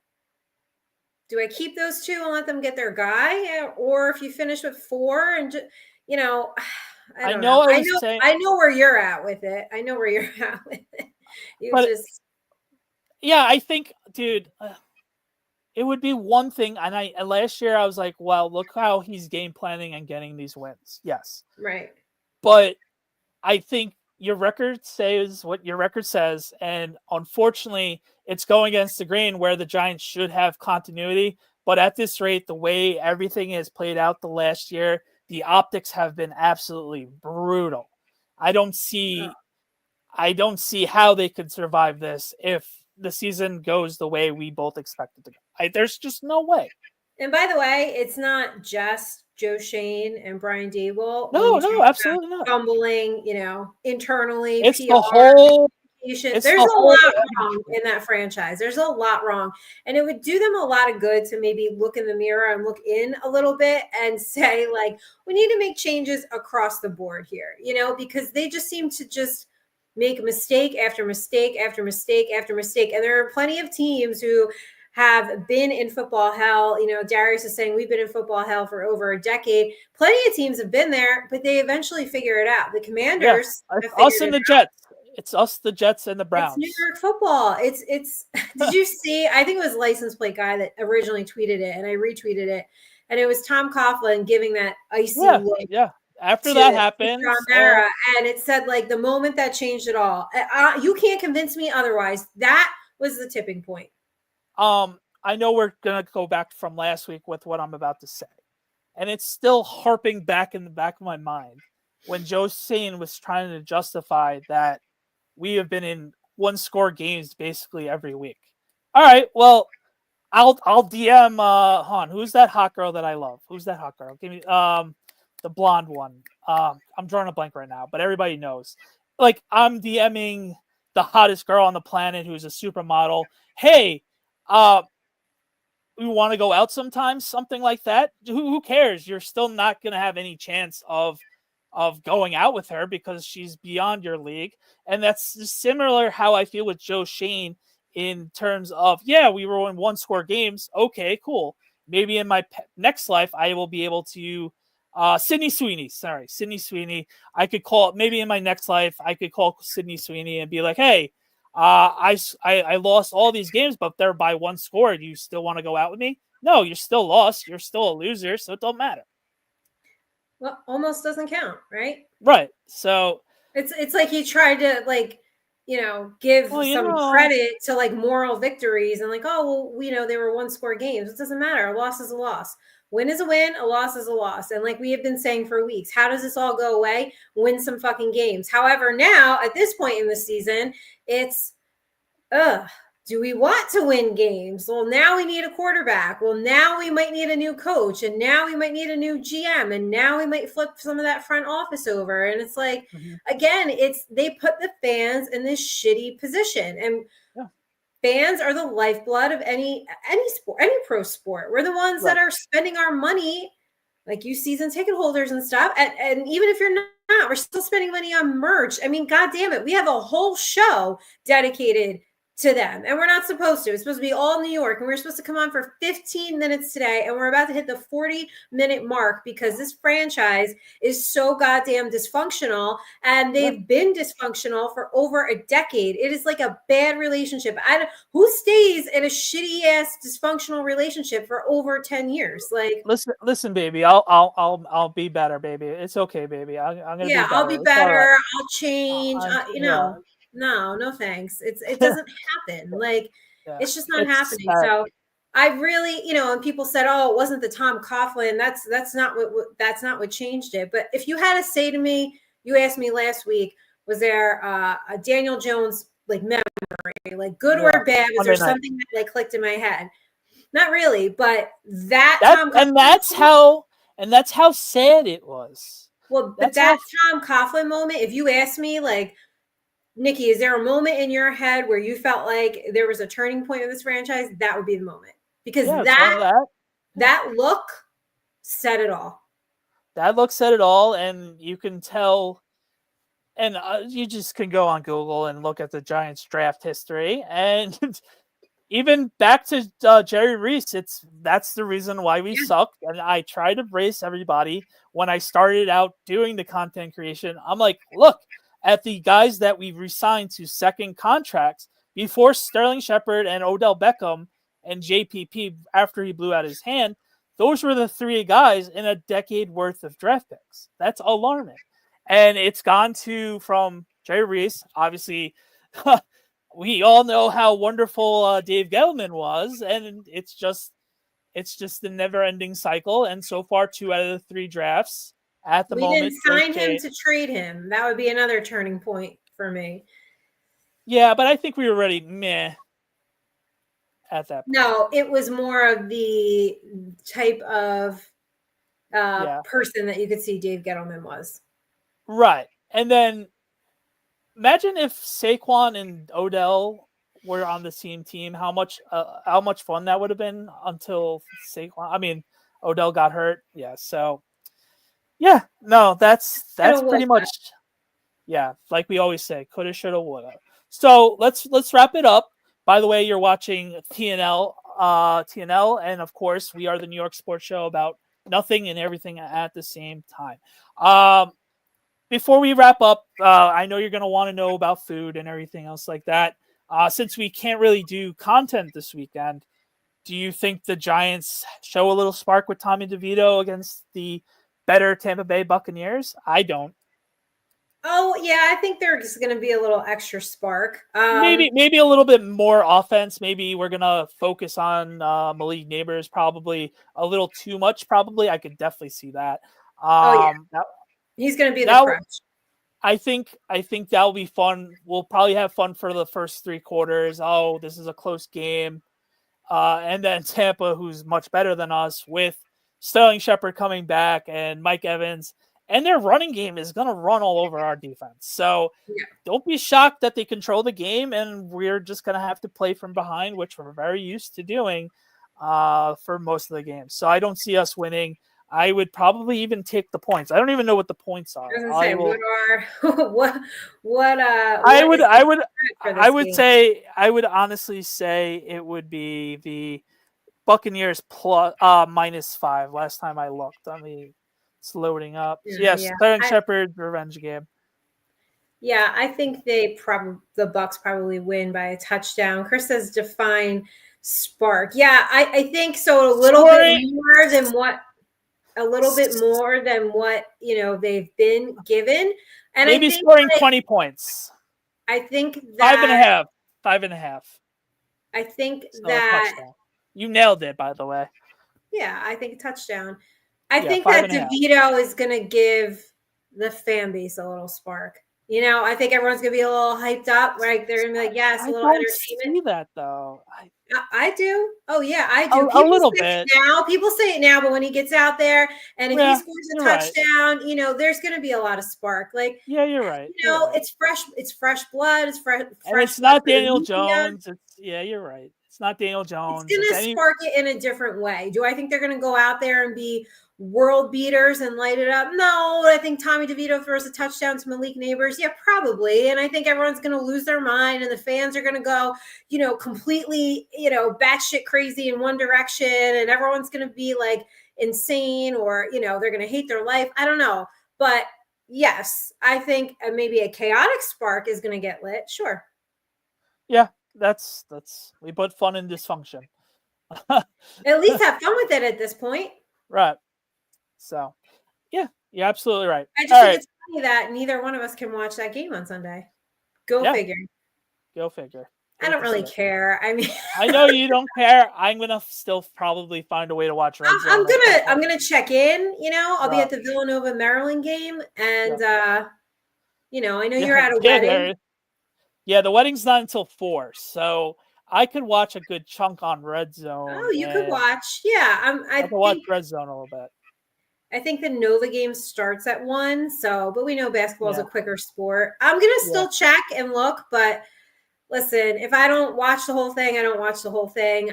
Do I keep those two and let them get their guy, or if you finish with 4 and just, I don't know. I know where you're at with it. I know where you're at with it. Yeah, I think, dude, it would be one thing. And last year I was like, well, look how he's game planning and getting these wins. Yes, right. But I think your record says what your record says, and unfortunately, it's going against the grain where the Giants should have continuity. But at this rate, the way everything has played out the last year, the optics have been absolutely brutal. I don't see how they could survive this if the season goes the way we both expect it to go. There's just no way. And by the way, it's not just Joe Shane and Brian Dable. No, absolutely not. Fumbling, internally. It's PR, the whole. There's a lot wrong in that franchise. There's a lot wrong. And it would do them a lot of good to maybe look in the mirror and look in a little bit and say, like, we need to make changes across the board here, because they just seem to just make mistake after mistake after mistake after mistake. And there are plenty of teams who have been in football hell. Darius is saying we've been in football hell for over a decade. Plenty of teams have been there, but they eventually figure it out. The Commanders, us and the Jets. It's us, the Jets, and the Browns. It's New York football. It's. Did you see? I think it was License Plate Guy that originally tweeted it, and I retweeted it, and it was Tom Coughlin giving that icy look. Yeah. After that happened, and it said, like, the moment that changed it all. You can't convince me otherwise. That was the tipping point. I know we're gonna go back from last week with what I'm about to say, and it's still harping back in the back of my mind when Joe Shane was trying to justify that we have been in 1-score games basically every week. All right, well, I'll DM Han. Who's that hot girl that I love? Who's that hot girl? Give me the blonde one. I'm drawing a blank right now, but everybody knows. Like, I'm DMing the hottest girl on the planet who's a supermodel. Hey, we want to go out sometimes, something like that. Who cares? You're still not going to have any chance of going out with her because she's beyond your league. And that's similar how I feel with Joe Shane in terms of, we were in 1-score games. Okay, cool. Maybe in my next life, I will be able to Sydney Sweeney. I could call, maybe in my next life, I could call Sydney Sweeney and be like, hey, I lost all these games, but they're by 1 score. Do you still want to go out with me? No, you're still lost. You're still a loser, so it don't matter. Well, almost doesn't count, right? Right. So it's like he tried to, like, give some credit to, like, moral victories and, like, oh, well, they were 1-score games. It doesn't matter. A loss is a loss. Win is a win, a loss is a loss. And like we have been saying for weeks, how does this all go away? Win some fucking games. However, now at this point in the season, it's, do we want to win games? Well, now we need a quarterback. Well, now we might need a new coach, and now we might need a new GM, and now we might flip some of that front office over. And it's like, again, they put the fans in this shitty position. And fans are the lifeblood of any sport, any pro sport. We're the ones that are spending our money, like you season ticket holders and stuff. And even if you're not, we're still spending money on merch. I mean, God damn it. We have a whole show dedicated to them, and we're not supposed to. It's supposed to be all New York, and we're supposed to come on for 15 minutes today, and we're about to hit the 40-minute mark because this franchise is so goddamn dysfunctional, and they've been dysfunctional for over a decade. It is like a bad relationship. Who stays in a shitty ass dysfunctional relationship for over 10 years? Like, listen, baby, I'll be better, baby. It's okay, baby. I'm gonna be better. I'll be better. I'll change. No thanks. It doesn't happen. Like, it's just not happening. So I really, and people said, oh, it wasn't the Tom Coughlin. That's not what changed it. But if you had to say to me, you asked me last week, was there a Daniel Jones like memory, like good or bad? Was there something that like clicked in my head? Not really, but Tom Coughlin, and that's how sad it was. Well, but that Tom Coughlin moment, if you ask me, like, Nikki, is there a moment in your head where you felt like there was a turning point of this franchise? That would be the moment, because that look said it all. That look said it all, and you can tell. and you just can go on Google and look at the Giants draft history, and even back to Jerry Reese, that's the reason why we suck. And I try to brace everybody when I started out doing the content creation. I'm like, look at the guys that we resigned to second contracts before Sterling Shepard and Odell Beckham and JPP after he blew out his hand. Those were the three guys in a decade worth of draft picks. That's alarming. And it's gone to from Jerry Reese, obviously. We all know how wonderful Dave Gettleman was, and it's just the never-ending cycle. And so far, 2 out of the 3 drafts at the moment. We didn't sign him to trade him. That would be another turning point for me. Yeah, but I think we were already meh at that point. No, it was more of the type of person that you could see Dave Gettleman was. Right. And then imagine if Saquon and Odell were on the same team, how much fun that would have been until Saquon. I mean, Odell got hurt. Yeah. So, yeah, no, that's pretty much. Yeah, like we always say, coulda, shoulda, woulda. So let's wrap it up. By the way, you're watching TNL, and of course, we are the New York Sports Show about nothing and everything at the same time. Before we wrap up, I know you're going to want to know about food and everything else like that. Since we can't really do content this weekend, do you think the Giants show a little spark with Tommy DeVito against the better Tampa Bay Buccaneers? I don't. Oh, yeah, I think there's going to be a little extra spark. Maybe a little bit more offense. Maybe we're going to focus on Malik Neighbors probably a little too much, probably. I could definitely see that. He's going to be the crutch. I think that'll be fun. We'll probably have fun for the first 3 quarters. Oh, this is a close game. And then Tampa, who's much better than us, with Sterling Shepard coming back and Mike Evans. And their running game is going to run all over our defense. So don't be shocked that they control the game, and we're just going to have to play from behind, which we're very used to doing for most of the games. So I don't see us winning. I would probably even take the points. I don't even know what the points are. I would honestly say it would be the Buccaneers plus -5 last time I looked. I mean, it's loading up. Sterling Shepard revenge game. Yeah, I think the Bucs probably win by a touchdown. Chris says define spark. Yeah, I think so. A little bit more than what they've been given, and maybe I think scoring 20 points. I think that 5.5. I think that you nailed it. By the way, yeah, I think a touchdown. I think that DeVito is going to give the fan base a little spark. I think everyone's going to be a little hyped up. Right? They're going to be like, yes, a little entertainment. I don't see that, though. I do. Oh, yeah, I do. A little bit. People say it now, but when he gets out there and if he scores a touchdown, there's going to be a lot of spark. Like, yeah, you're right. It's fresh. It's fresh blood. It's fresh. And it's not Daniel Jones. You're right. It's not Daniel Jones. It's going to spark it in a different way. Do I think they're going to go out there and be world beaters and light it up? No. I think Tommy DeVito throws a touchdown to Malik Neighbors. Yeah, probably. And I think everyone's going to lose their mind and the fans are going to go, completely, batshit crazy in one direction. And everyone's going to be like insane or, they're going to hate their life. I don't know. But yes, I think maybe a chaotic spark is going to get lit. Sure. Yeah, that's we put fun in dysfunction. At least have fun with it at this point. Right. So, yeah, you're absolutely right. I just think it's funny that neither one of us can watch that game on Sunday. Go figure. Go figure. I don't really care. I mean, I know you don't care. I'm gonna still probably find a way to watch Red Zone. I'm gonna check in. I'll be at the Villanova Maryland game, and I know you're at a wedding. Yeah, the wedding's not until 4, so I could watch a good chunk on Red Zone. Oh, you could watch. Yeah, I could watch Red Zone a little bit. I think the Nova game starts at 1, but we know basketball is a quicker sport. I'm going to still check and look, but listen, if I don't watch the whole thing, I don't watch the whole thing.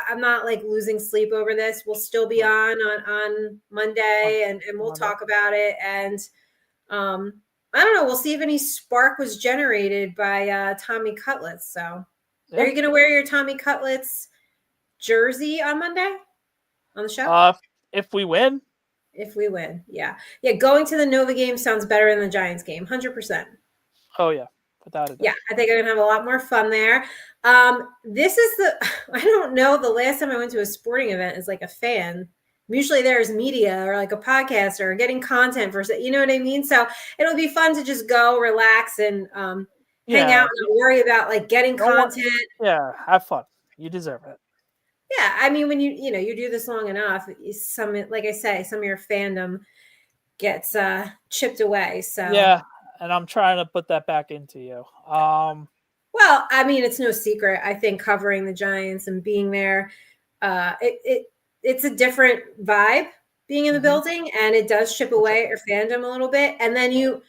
I'm not like losing sleep over this. We'll still be on Monday and we'll talk about it. And I'm I don't know. We'll see if any spark was generated by Tommy Cutlets. So, Yeah. are you going to wear your Tommy Cutlets jersey on Monday on the show? If we win. If we win, yeah. Going to the Nova game sounds better than the Giants game, 100%. Oh yeah, without a doubt. Yeah, I think I'm gonna have a lot more fun there. This is I don't know. The last time I went to a sporting event as like a fan, usually there's media or like a podcaster or getting content for, you know what I mean? So it'll be fun to just go relax and hang out and not worry about like getting content. Yeah, have fun. You deserve it. Yeah, I mean, when you do this long enough, like I say, some of your fandom gets chipped away. So yeah, and I'm trying to put that back into you. Well, I mean, it's no secret. I think covering the Giants and being there, it's a different vibe being in the building, and it does chip away at your fandom a little bit. And then you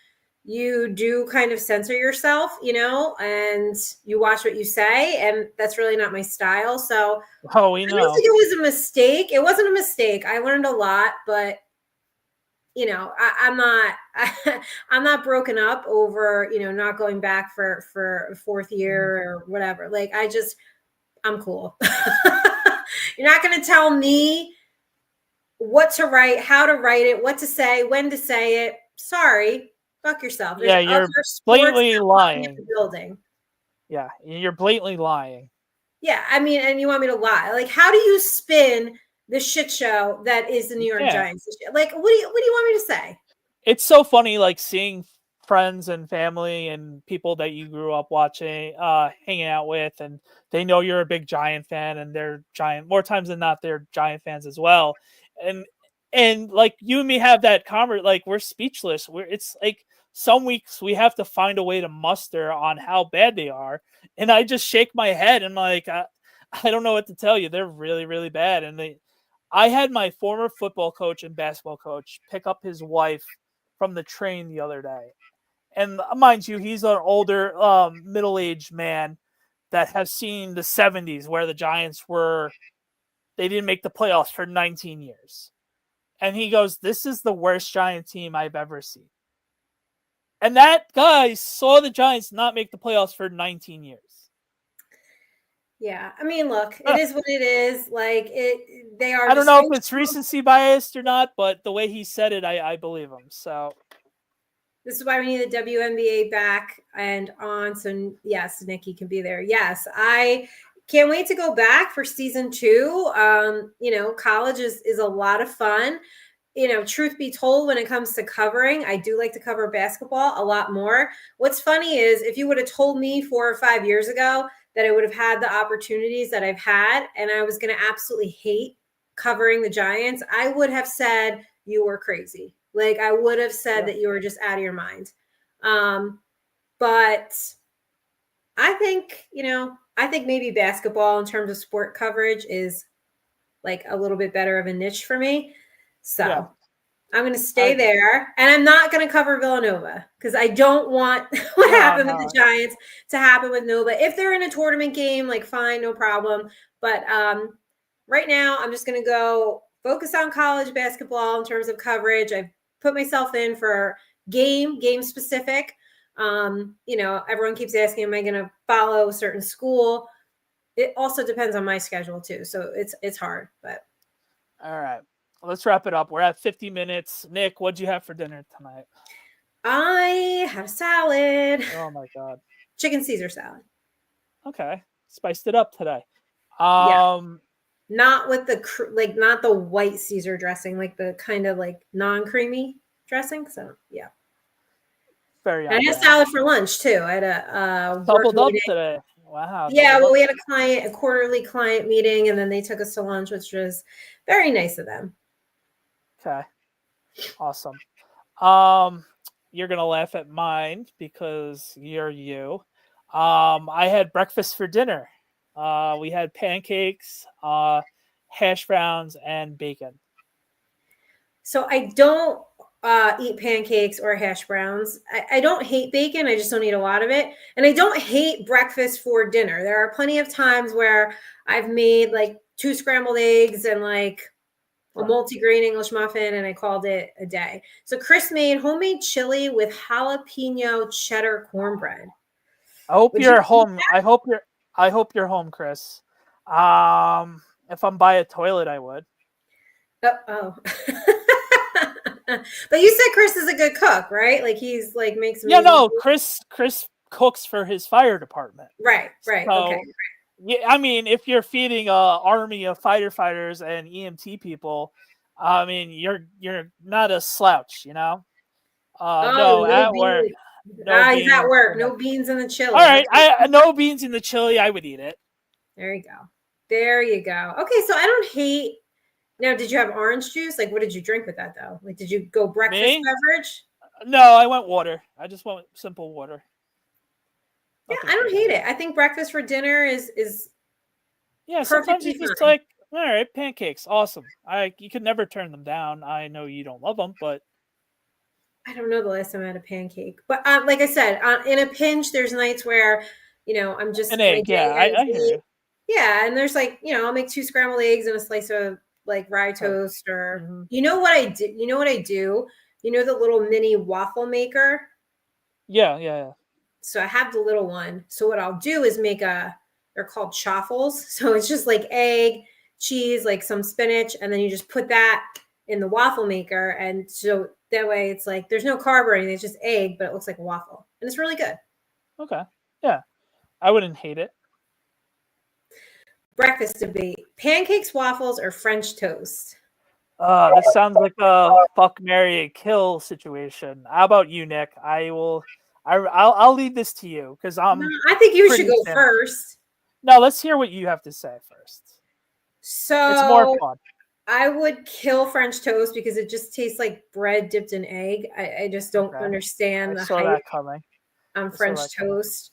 do kind of censor yourself, and you watch what you say, and that's really not my style. So, we know. I don't think it was a mistake. It wasn't a mistake. I learned a lot, but I'm not broken up over, not going back for a fourth year or whatever. Like, I'm cool. You're not going to tell me what to write, how to write it, what to say, when to say it. Sorry. Fuck yourself. There's you're blatantly lying. In the building. Yeah. You're blatantly lying. Yeah. I mean, and you want me to lie? Like, how do you spin the shit show that is the New York Giants? Like, what do you want me to say? It's so funny, like seeing friends and family and people that you grew up watching, hanging out with, and they know you're a big Giant fan, and they're Giant more times than not. They're Giant fans as well, and like you and me have that conversation. Like we're speechless. It's like some weeks we have to find a way to muster on how bad they are, and I just shake my head and like I don't know what to tell you. They're really really bad, and I had my former football coach and basketball coach pick up his wife from the train the other day. And mind you, he's an older, middle-aged man that has seen the 70s where the Giants they didn't make the playoffs for 19 years. And he goes, this is the worst Giant team I've ever seen. And that guy saw the Giants not make the playoffs for 19 years. Yeah, I mean, look, it is what it is. Like they are. I don't know if it's recency biased or not, but the way he said it, I believe him. So this is why we need the WNBA back and on. So yes, Nikki can be there. Yes, I can't wait to go back for season 2. College is a lot of fun. Truth be told, when it comes to covering, I do like to cover basketball a lot more. What's funny is if you would have told me 4 or 5 years ago that I would have had the opportunities that I've had and I was going to absolutely hate covering the Giants, I would have said you were crazy. Like I would have said that you were just out of your mind. But I think, maybe basketball in terms of sport coverage is like a little bit better of a niche for me. So I'm going to stay there, and I'm not going to cover Villanova because I don't want what happened with the Giants to happen with Nova. If they're in a tournament game, like fine, no problem. But right now, I'm just going to go focus on college basketball in terms of coverage. I've put myself in for game specific. Everyone keeps asking, am I going to follow a certain school? It also depends on my schedule too. So it's hard, but. All right. Let's wrap it up. We're at 50 minutes. Nick, what'd you have for dinner tonight? I had a salad. Oh my God. Chicken Caesar salad. Okay. Spiced it up today. Not with not the white Caesar dressing, like the kind of like non-creamy dressing. So yeah. Very. And I had a salad for lunch too. I had a doubled up today. Wow. Yeah, well, we had a quarterly client meeting, and then they took us to lunch, which was very nice of them. Okay. Awesome. You're going to laugh at mine because you're you. I had breakfast for dinner. We had pancakes, hash browns, and bacon. So I don't eat pancakes or hash browns. I don't hate bacon. I just don't eat a lot of it. And I don't hate breakfast for dinner. There are plenty of times where I've made like 2 scrambled eggs and like a multi-grain English muffin, and I called it a day. So Chris made homemade chili with jalapeno cheddar cornbread. I hope Would you're you home. I hope you're home, Chris. If I'm by a toilet, I would. Oh. But you said Chris is a good cook, right? Like he's like makes Yeah, amazing no, food. Chris cooks for his fire department. Right, So, okay. yeah, I mean, if you're feeding a army of firefighters and EMT people, I mean, you're not a slouch, you know. No, at work, beans. no He's at beans. work. No beans in the chili. All right, no beans in the chili. I would eat it. There you go. There you go. Okay, so I don't hate. Now, did you have orange juice? Like, what did you drink with that though? Like, did you go breakfast Me? beverage? No, I went water. I just went simple water. Yeah, I don't hate it. I think breakfast for dinner is yeah. Sometimes you perfectly just fine. like, all right, pancakes, awesome. You could never turn them down. I know you don't love them, but I don't know the last time I had a pancake. But like I said, in a pinch, there's nights where I'm just an my egg. day Yeah, I ends hear late. you. Yeah, and there's like I'll make 2 scrambled eggs and a slice of like rye toast, or Mm-hmm. you know what I do? You know what I do? You know the little mini waffle maker? Yeah. So I have the little one. So what I'll do is they're called chaffles. So it's just like egg, cheese, like some spinach, and then you just put that in the waffle maker. And so that way it's like there's no carb or anything, it's just egg, but it looks like a waffle. And it's really good. Okay. Yeah. I wouldn't hate it. Breakfast debate. Pancakes, waffles, or French toast? This sounds like a fuck, marry, kill situation. How about you, Nick? I'll leave this to you because I think you should go thin. first. No, let's hear what you have to say first. So it's more fun. I would kill French toast because it just tastes like bread dipped in egg. I just don't understand the hype on French toast.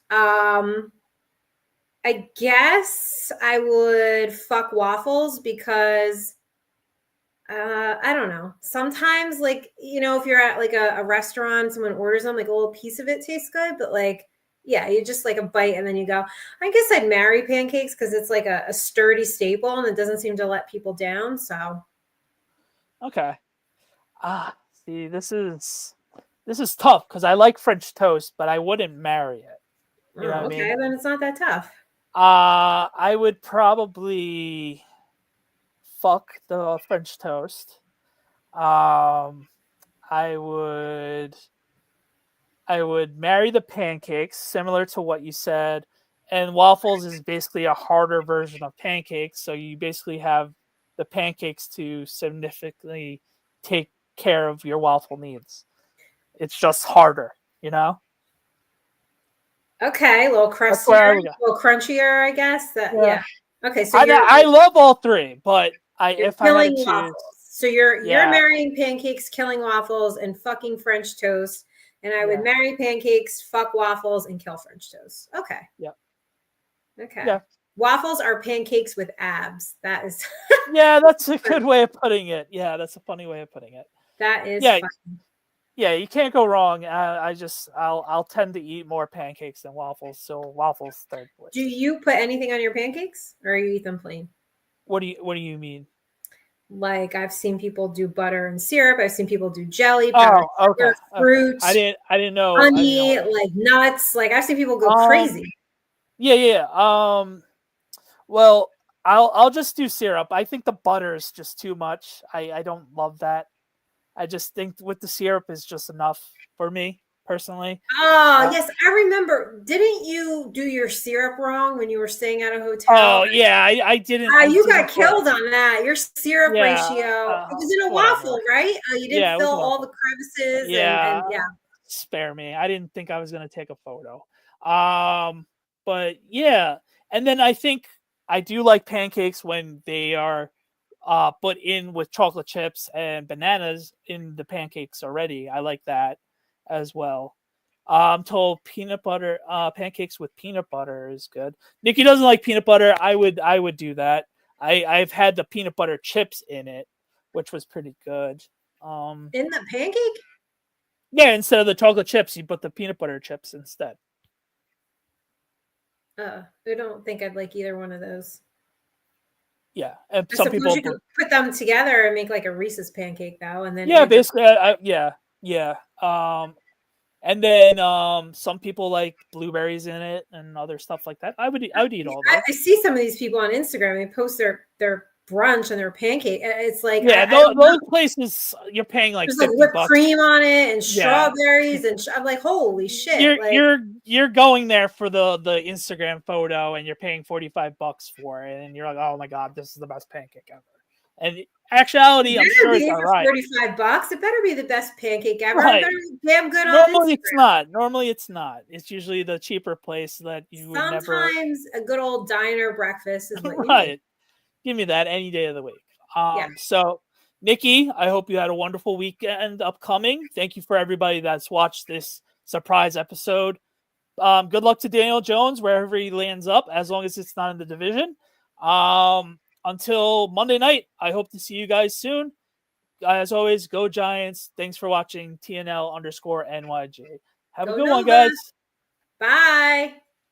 I guess I would fuck waffles because I don't know. Sometimes, like, if you're at like a restaurant, someone orders them, like a little piece of it tastes good, but like, yeah, you just like a bite and then you go. I guess I'd marry pancakes because it's like a sturdy staple and it doesn't seem to let people down. So, okay. See, this is tough because I like French toast, but I wouldn't marry it. You know what I mean? Okay, then it's not that tough. I would probably fuck the French toast. I would marry the pancakes, similar to what you said. And waffles is basically a harder version of pancakes, so you basically have the pancakes to significantly take care of your waffle needs. It's just harder, you know? Okay, a little crunchier, I guess. Yeah. Okay, so I love all three, but if I had to choose, waffles. So you're marrying pancakes, killing waffles, and fucking French toast. And I would marry pancakes, fuck waffles, and kill French toast. Okay. Yep. Okay. Yeah. Waffles are pancakes with abs. That is. Yeah, that's a good way of putting it. Yeah, that's a funny way of putting it. That is. Funny. Yeah, you can't go wrong. I'll tend to eat more pancakes than waffles, so waffles third place. Do you put anything on your pancakes, or you eat them plain? What do you mean? Like I've seen people do butter and syrup. I've seen people do jelly, fruit. I didn't know. Honey, like nuts. Like I've seen people go crazy. Yeah. Well, I'll just do syrup. I think the butter is just too much. I don't love that. I just think with the syrup is just enough for me personally. Oh, yes. I remember. Didn't you do your syrup wrong when you were staying at a hotel? Oh, yeah. I didn't. You got killed on that. Your syrup ratio. It was in a waffle, right? You didn't fill all the crevices. Yeah. And spare me. I didn't think I was going to take a photo. But yeah. And then I think I do like pancakes when they are put in with chocolate chips and bananas in the pancakes already. I like that as well. I'm told peanut butter pancakes with peanut butter is good. Nikki doesn't like peanut butter. I would do that. I've had the peanut butter chips in it, which was pretty good. In the pancake? Yeah, instead of the chocolate chips, you put the peanut butter chips instead. I don't think I'd like either one of those. Yeah, and I some suppose people, you could put them together and make like a Reese's pancake though, and then yeah, add your basically, yeah. And then some people like blueberries in it and other stuff like that. I would eat all those. I see some of these people on Instagram. They post their brunch and their pancake. It's like Yeah, I don't know. those places you're paying like There's like 50 whipped bucks. cream on it and Yeah. strawberries, and I'm like, holy shit! Like, You're going there for the Instagram photo and you're paying 45 bucks for it, and you're like, oh my god, this is the best pancake ever. And actuality, I'm sure it's all right. 45 bucks. It better be the best pancake ever. It Right. better be damn good on Normally Instagram. it's not. Normally it's not. It's usually the cheaper place that you would never. Sometimes a good old diner breakfast is what you need. Right. Give me that any day of the week. Yeah. So Nikki, I hope you had a wonderful weekend upcoming. Thank you for everybody that's watched this surprise episode. Good luck to Daniel Jones wherever he lands up, as long as it's not in the division. Until Monday night, I hope to see you guys soon. As always, go Giants. Thanks for watching TNL_NYJ. Have a good one, guys. Bye.